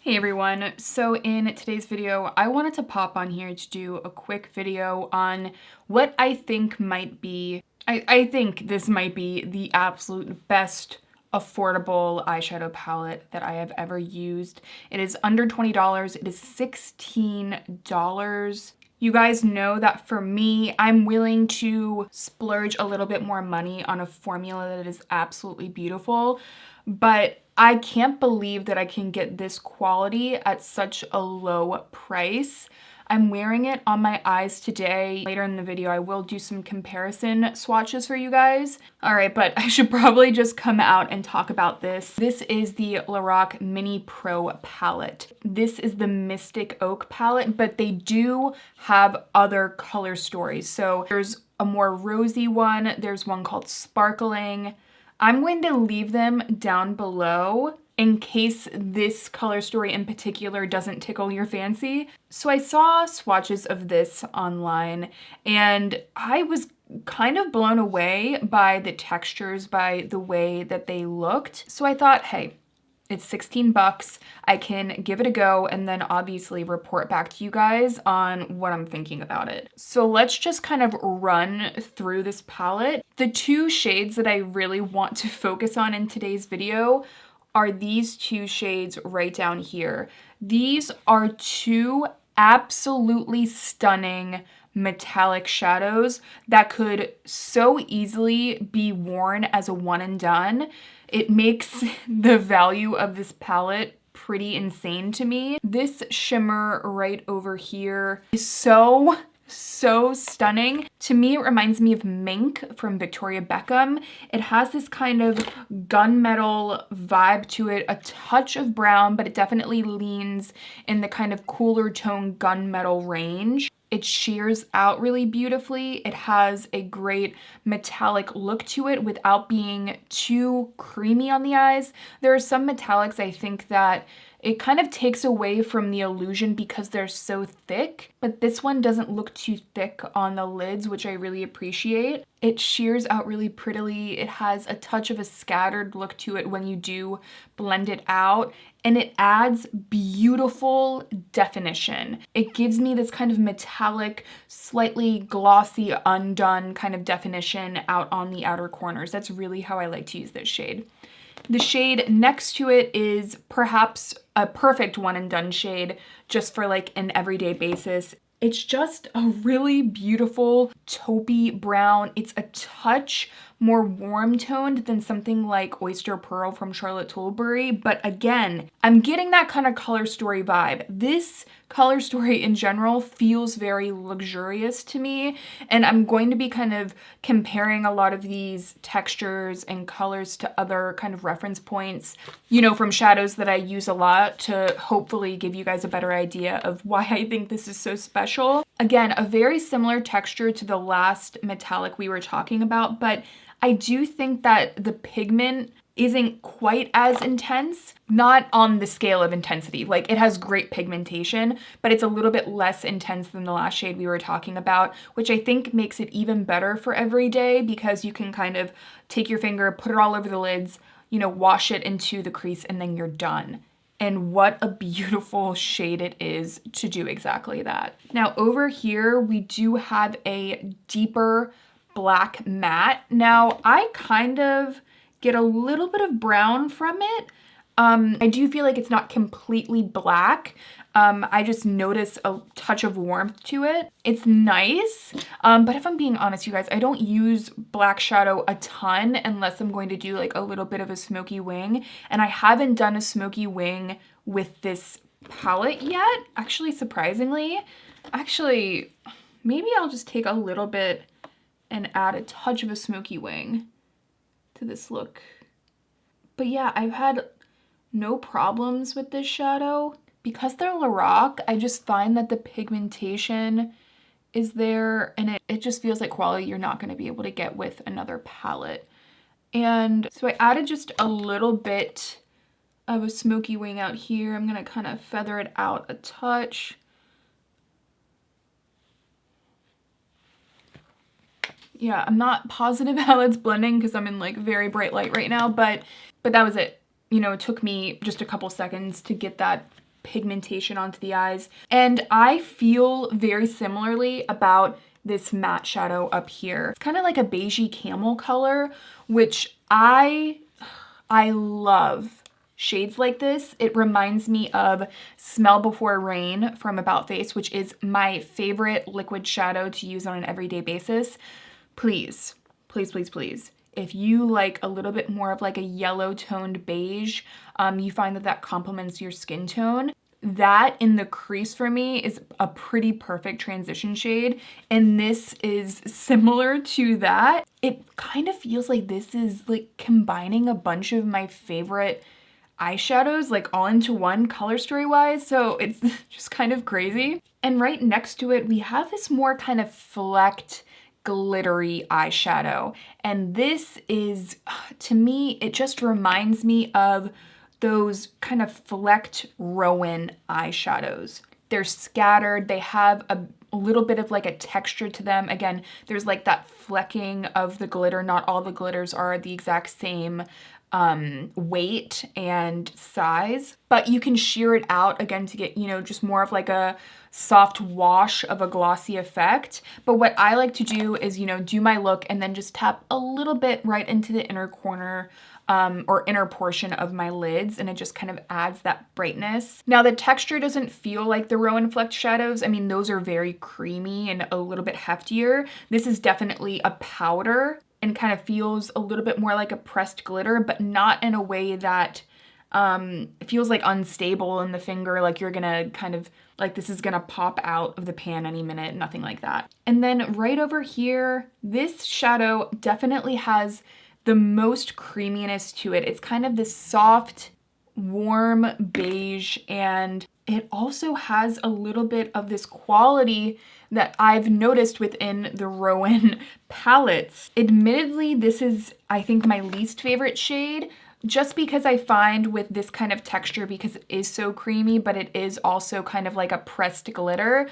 Hey everyone, so in today's video, I wanted to pop on here to do a quick video on what I think might be, I think this might be the absolute best affordable eyeshadow palette that I have ever used. It is under $20, it is $16. You guys know that for me, I'm willing to splurge a little bit more money on a formula that is absolutely beautiful, but I can't believe that I can get this quality at such a low price. I'm wearing it on my eyes today. Later in the video, I will do some comparison swatches for you guys. All right, but I should probably just come out and talk about this. This is the Lorac Mini Pro palette. This is the Mystic Oak palette, but they do have other color stories. So there's a more rosy one. There's one called Sparkling. I'm going to leave them down below in case this color story in particular doesn't tickle your fancy. So I saw swatches of this online and I was kind of blown away by the textures, by the way that they looked. So I thought, hey, it's 16 bucks. I can give it a go and then obviously report back to you guys on what I'm thinking about it. So let's just kind of run through this palette. The two shades that I really want to focus on in today's video are these two shades right down here. These are two absolutely stunning metallic shadows that could so easily be worn as a one and done. It makes the value of this palette pretty insane to me. This shimmer right over here is so stunning. To me, it reminds me of Mink from Victoria Beckham. It has this kind of gunmetal vibe to it, a touch of brown, but it definitely leans in the kind of cooler tone gunmetal range. It shears out really beautifully. It has a great metallic look to it without being too creamy on the eyes. There are some metallics I think that it kind of takes away from the illusion because they're so thick, but this one doesn't look too thick on the lids, which I really appreciate. It shears out really prettily. It has a touch of a scattered look to it when you do blend it out, and it adds beautiful definition. It gives me this kind of metallic, slightly glossy, undone kind of definition out on the outer corners. That's really how I like to use this shade. The shade next to it is perhaps a perfect one and done shade just for like an everyday basis. It's just a really beautiful taupey brown. It's a touch more warm toned than something like Oyster Pearl from Charlotte Tilbury. But again, I'm getting that kind of color story vibe. This color story in general feels very luxurious to me. And I'm going to be kind of comparing a lot of these textures and colors to other kind of reference points, you know, from shadows that I use a lot to hopefully give you guys a better idea of why I think this is so special. Again, a very similar texture to the last metallic we were talking about, but I do think that the pigment isn't quite as intense, not on the scale of intensity. Like, it has great pigmentation, but it's a little bit less intense than the last shade we were talking about, which I think makes it even better for every day because you can kind of take your finger, put it all over the lids, you know, wash it into the crease, and then you're done. And what a beautiful shade it is to do exactly that. Now over here, we do have a deeper black matte. Now I kind of get a little bit of brown from it. I do feel like it's not completely black. I just notice a touch of warmth to it. It's nice, but if I'm being honest, you guys, I don't use black shadow a ton unless I'm going to do like a little bit of a smoky wing, and I haven't done a smoky wing with this palette yet, actually, surprisingly. Actually, maybe I'll just take a little bit and add a touch of a smoky wing to this look. But yeah, I've had no problems with this shadow. Because they're Lorac, I just find that the pigmentation is there and it just feels like quality you're not going to be able to get with another palette. And so I added just a little bit of a smoky wing out here. I'm going to kind of feather it out a touch. Yeah, I'm not positive how it's blending because I'm in like very bright light right now, but that was it. You know, it took me just a couple seconds to get that pigmentation onto the eyes. And I feel very similarly about this matte shadow up here. It's kind of like a beigey camel color, which I love shades like this. It reminds me of Smell Before Rain from About Face, which is my favorite liquid shadow to use on an everyday basis. Please, please, please, please. If you like a little bit more of like a yellow toned beige, you find that that complements your skin tone, that in the crease for me is a pretty perfect transition shade. And this is similar to that. It kind of feels like this is like combining a bunch of my favorite eyeshadows like all into one color story wise. So it's just kind of crazy. And right next to it, we have this more kind of flecked, glittery eyeshadow. And this is, to me, it just reminds me of those kind of flecked Rowan eyeshadows. They're scattered, they have a little bit of like a texture to them. Again, there's like that flecking of the glitter. Not all the glitters are the exact same weight and size, but you can sheer it out again to get, you know, just more of like a soft wash of a glossy effect. But what I like to do is, you know, do my look and then just tap a little bit right into the inner corner or inner portion of my lids, and it just kind of adds that brightness. Now the texture doesn't feel like the Rowan Flecked shadows. I mean, those are very creamy and a little bit heftier. This is definitely a powder and kind of feels a little bit more like a pressed glitter, but not in a way that it feels like unstable in the finger, like you're gonna kind of, like this is gonna pop out of the pan any minute, nothing like that. And then right over here, this shadow definitely has the most creaminess to it. It's kind of this soft, warm beige, and it also has a little bit of this quality that I've noticed within the Rowan palettes. Admittedly, this is, I think, my least favorite shade, just because I find with this kind of texture, because it is so creamy, but it is also kind of like a pressed glitter,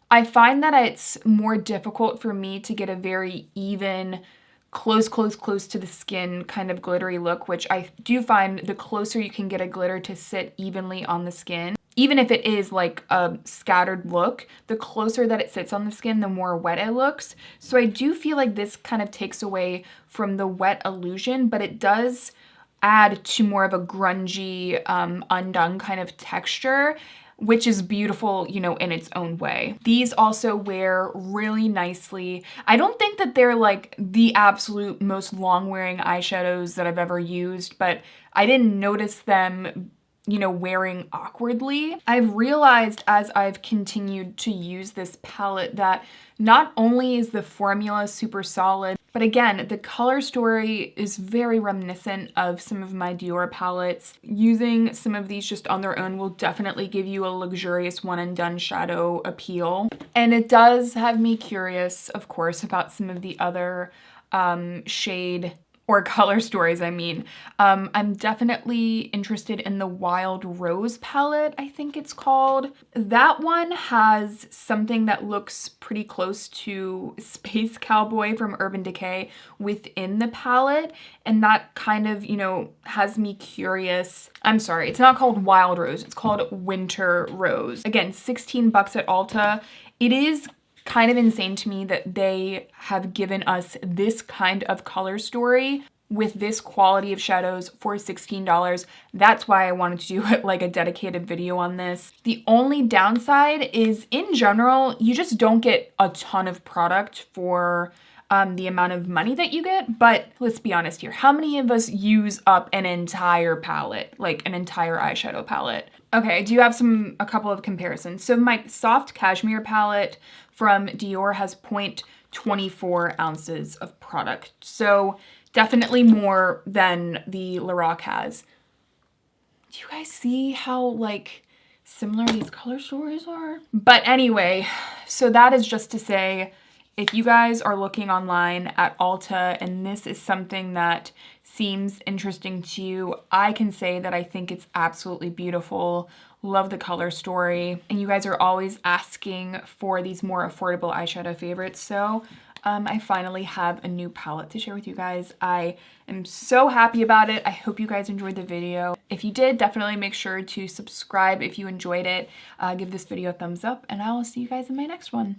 I find that it's more difficult for me to get a very even, close to the skin kind of glittery look, which I do find the closer you can get a glitter to sit evenly on the skin, even if it is like a scattered look, the closer that it sits on the skin, the more wet it looks. So I do feel like this kind of takes away from the wet illusion, but it does add to more of a grungy, undone kind of texture, which is beautiful, you know, in its own way. These also wear really nicely. I don't think that they're like the absolute most long-wearing eyeshadows that I've ever used, but I didn't notice them, you know, wearing awkwardly. I've realized as I've continued to use this palette that not only is the formula super solid, but again, the color story is very reminiscent of some of my Dior palettes. Using some of these just on their own will definitely give you a luxurious one and done shadow appeal. And it does have me curious, of course, about some of the other shade or color stories, I mean. I'm definitely interested in the Wild Rose palette, I think it's called. That one has something that looks pretty close to Space Cowboy from Urban Decay within the palette, and that kind of, you know, has me curious. I'm sorry, it's not called Wild Rose, it's called Winter Rose. Again, 16 bucks at Ulta. It is kind of insane to me that they have given us this kind of color story with this quality of shadows for $16. That's why I wanted to do like a dedicated video on this. The only downside is, in general, you just don't get a ton of product for the amount of money that you get. But let's be honest here, how many of us use up an entire palette, like an entire eyeshadow palette? Okay, I do have a couple of comparisons. So my soft cashmere palette from Dior has 0.24 ounces of product. So definitely more than the Lorac has. Do you guys see how like similar these color stories are? But anyway, so that is just to say, if you guys are looking online at Ulta and this is something that seems interesting to you, I can say that I think it's absolutely beautiful. Love the color story. And you guys are always asking for these more affordable eyeshadow favorites. So I finally have a new palette to share with you guys. I am so happy about it. I hope you guys enjoyed the video. If you did, definitely make sure to subscribe if you enjoyed it. Give this video a thumbs up, and I will see you guys in my next one.